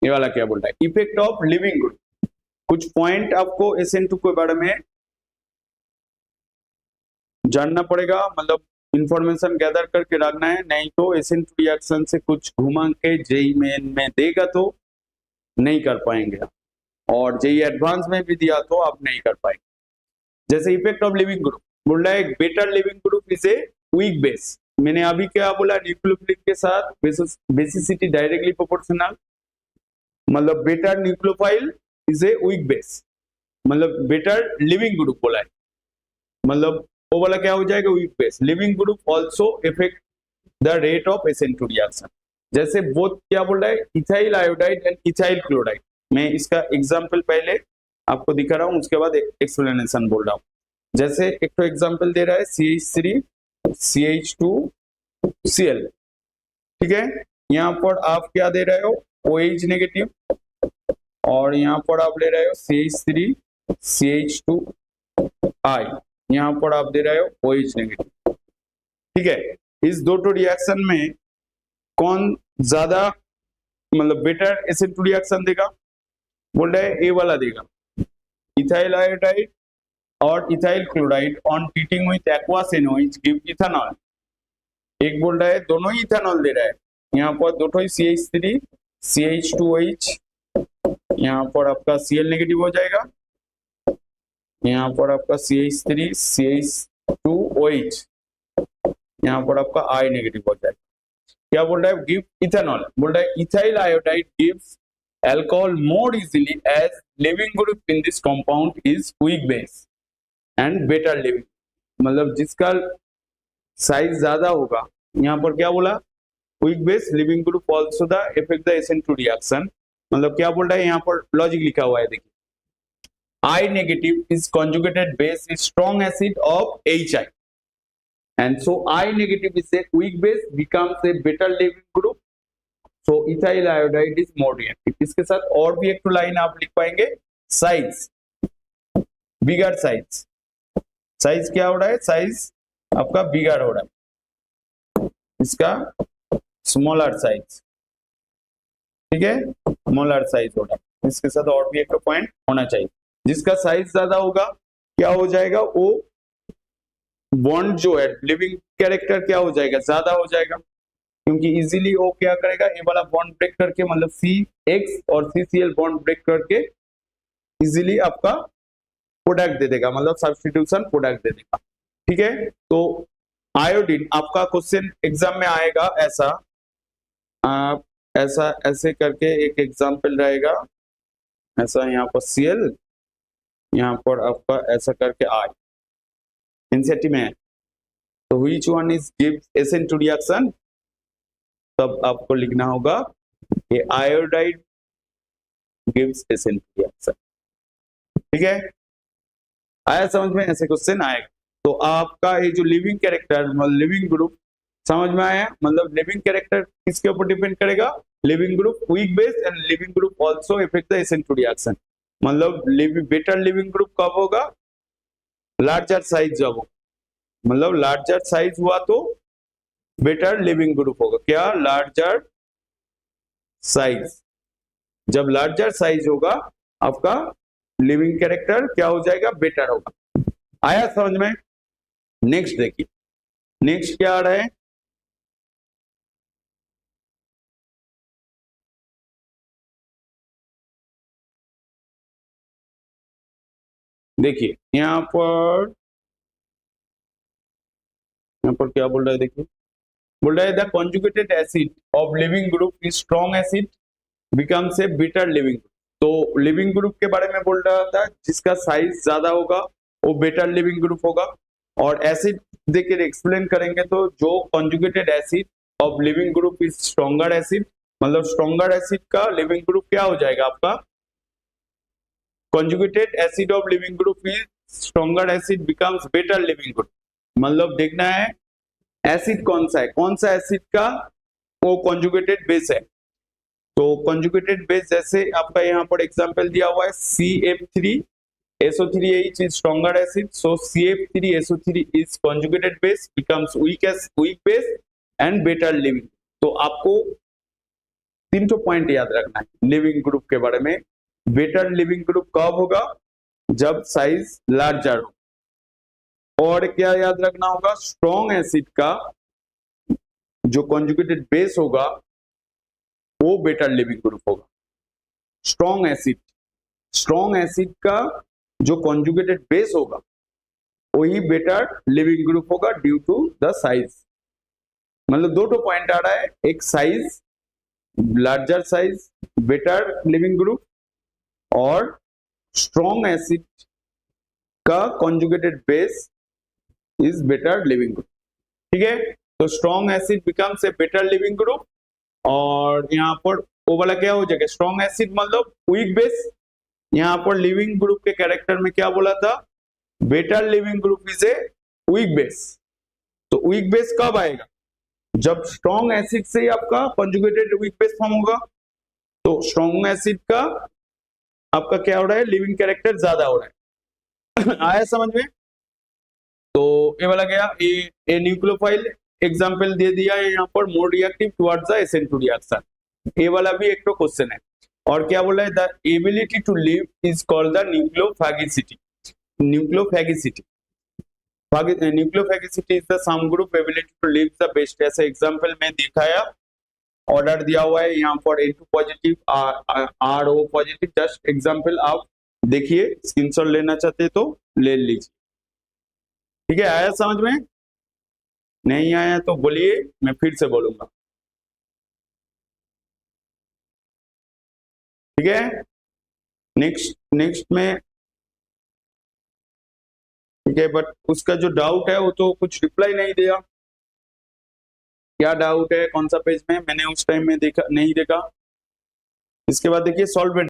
ये वाला क्या बोल रहा है, इफेक्ट ऑफ लिविंग ग्रुप। कुछ पॉइंट आपको SN2 के बारे में जानना पड़ेगा, मतलब इंफॉर्मेशन गैदर करके रखना है, नहीं तो SN2 रिएक्शन से कुछ घुमा के जेई मेन में देगा तो नहीं कर पाएंगे, और जेई एडवांस में भी दिया तो आप नहीं कर पाएंगे। जैसे इफेक्ट ऑफ लिविंग ग्रुप बोल रहा है, better leaving group is a weak base. मैंने अभी क्या बोला, न्यूक्लियोफिलिक के साथ बेसिसिटी डायरेक्टली प्रोपोर्शनल, मतलब better nucleophile is a weak base, मतलब बेटर लिविंग ग्रुप बोला है, मतलब वो वाला क्या हो जाएगा, weak base. Leaving group also effect the rate of SN2 reaction. जैसे बोथ क्या बोल रहा है, ethyl iodide and ethyl chloride. मैं इसका एग्जांपल पहले आपको दिखा रहा हूं, उसके बाद एक्सप्लेनेशन बोल रहा हूं। जैसे एक तो एग्जांपल दे रहा है CH3 CH2Cl, ठीक है। यहाँ पर आप क्या दे रहे हो, OH नेगेटिव, और यहाँ पर आप ले रहे हो CH3 CH2I, यहाँ पर आप दे रहे हो OH नेगेटिव, ठीक है। इस दो रिएक्शन में कौन ज्यादा मतलब बेटर SN2 रिएक्शन देगा, बोल रहा है ए वाला देगा, इथाइल आयोडाइड और ethyl chloride on treating with aqueous NOH give ethanol. एक बोल रहा है दोनों ही इथेनॉल दे रहा है, यहाँ पर दोनों ही CH3 CH2OH, यहाँ पर आपका Cl नेगेटिव हो जाएगा, यहाँ पर आपका CH3 CH2OH, यहाँ पर आपका I नेगेटिव हो जाएगा। क्या बोल रहा है, गिव इथेनॉल, बोल रहा है ethyl iodide gives alcohol more easily as living group in this compound is weak base and better living, मतलब जिसका साइज ज्यादा होगा, यहाँ पर क्या बोला, weak base living group also the affect the SN2 reaction, मतलब क्या बोल रहा है, यहाँ पर लॉजिक लिखा हुआ है, देखिए I negative is conjugated base is strong acid of HI, and so I negative is a weak base becomes a better living group, so ethyl iodide is more reactive। इसके साथ और भी एक तो लाइन आप लिख पाएंगे, साइज, बिगर साइज, साइज क्या हो रहा है, साइज आपका बिगर हो रहा है, इसका स्मॉलर साइज, ठीक है, स्मॉलर साइज हो रहा है। इसके साथ और भी एक पॉइंट होना चाहिए, जिसका साइज ज्यादा होगा क्या हो जाएगा, वो बॉन्ड जो है लिविंग कैरेक्टर क्या हो जाएगा, ज्यादा हो जाएगा, क्योंकि इजीली वो क्या करेगा, ये वाला बॉन्ड ब्रेक करके, मतलब CX और CCl बॉन्ड ब्रेक करके इजीली आपका प्रोडक्ट दे देगा, मतलब सब्स्टिट्यूशन प्रोडक्ट दे देगा, ठीक है। तो आयोडीन आपका क्वेश्चन एग्जाम में आएगा ऐसा, आप ऐसा ऐसे करके एक एग्जाम्पल रहेगा, ऐसा यहाँ पर Cl, यहाँ पर आपका ऐसा करके I एनसीईआरटी में है, तो which one is gives SN2 reaction, तब आपको लिखना होगा ये आयोडाइड गिव्स SN2 रिएक्शन, ठीक है। आया समझ में, ऐसे क्वेश्चन आएगा। तो आपका ये जो लिविंग कैरेक्टर मतलब लिविंग ग्रुप समझ में आया, मतलब लिविंग कैरेक्टर किसके ऊपर डिपेंड करेगा, leaving group weak base and leaving group also effect the SN2 reaction, मतलब बेटर लिविंग ग्रुप कब होगा, लार्जर साइज जब हो, मतलब लार्जर साइज हुआ तो बेटर लिविंग ग्रुप होगा, क्या, लार्जर साइज, जब लार्जर साइज होगा आपका लिविंग कैरेक्टर क्या हो जाएगा, बेटर होगा। आया समझ में। नेक्स्ट देखिए, नेक्स्ट क्या आ रहा है, देखिए यहाँ पर क्या बोल रहा है, देखिए बोल रहा है the conjugated acid of leaving group is strong acid becomes a bitter leaving group. तो लिविंग ग्रुप के बारे में बोल रहा था, जिसका साइज ज्यादा होगा वो बेटर लिविंग ग्रुप होगा, और एसिड देखिए एक्सप्लेन करेंगे तो जो conjugated acid of leaving group is stronger acid, मतलब स्ट्रॉन्गर एसिड का लिविंग ग्रुप क्या हो जाएगा आपका, conjugated acid of leaving group is stronger acid becomes better leaving group, मतलब देखना है एसिड कौन सा है, कौन सा एसिड का वो कॉन्जुगेटेड बेस है। तो कॉन्जुगेटेड बेस जैसे आपका यहाँ पर एग्जांपल दिया हुआ है CF3SO3H is stronger acid, so CF3SO3 is conjugated base becomes weak base and better living। तो आपको तीन तो पॉइंट याद रखना है लिविंग ग्रुप के बारे में। बेटर लिविंग ग्रुप कब होगा? जब साइज लार्जर हो। और क्या याद रखना होगा? स्ट्रॉन्ग एसिड का जो कॉन्जुगेटेड बेस होगा वो बेटर लिविंग ग्रुप होगा। स्ट्रॉन्ग एसिड का जो कॉन्जुगेटेड बेस होगा वही बेटर लिविंग ग्रुप होगा ड्यू टू द साइज। मतलब दो पॉइंट आ रहा है, एक size, larger size better leaving group, और स्ट्रॉन्ग एसिड का conjugated base is better leaving group. ठीक है, तो strong acid becomes a better leaving group. और यहाँ पर वो वाला क्या हो जाएगा? स्ट्रॉन्ग एसिड मतलब वीक बेस। यहाँ पर लिविंग ग्रुप के कैरेक्टर में क्या बोला था? Better leaving group is a weak base. तो वीक बेस कब आएगा? जब स्ट्रॉन्ग एसिड से आपका कॉन्जुगेटेड वीक बेस फॉर्म होगा। तो स्ट्रॉन्ग एसिड का आपका क्या हो रहा है? लिविंग कैरेक्टर ज्यादा हो रहा है। आया समझ में? तो ये वाला गया, ए न्यूक्लियोफाइल एग्जांपल दे दिया है यहाँ पर, मोर रिएक्टिव टुवर्ड्स द एसेंट रिएक्शन। ये वाला भी एक तो क्वेश्चन है। और क्या बोला है? The ability to leave is called the nucleophagicity. Nucleophagicity is the sum group ability to leave the best. ऐसा एग्जांपल में दिखाया, ऑर्डर दिया हुआ है यहाँ पर A2 positive, RO positive. Just example आप देखिए, स्क्रीनशॉट लेना चाहते तो ले लीजिए। ठीक है, आया समझ में? नहीं आया तो बोलिए, मैं फिर से बोलूंगा। ठीक है, नेक्स्ट में। ठीक है, बट उसका जो डाउट है वो तो कुछ रिप्लाई नहीं दिया। क्या डाउट है? कौन सा पेज में? मैंने उस टाइम में देखा नहीं देखा। इसके बाद देखिए सॉल्वेंट।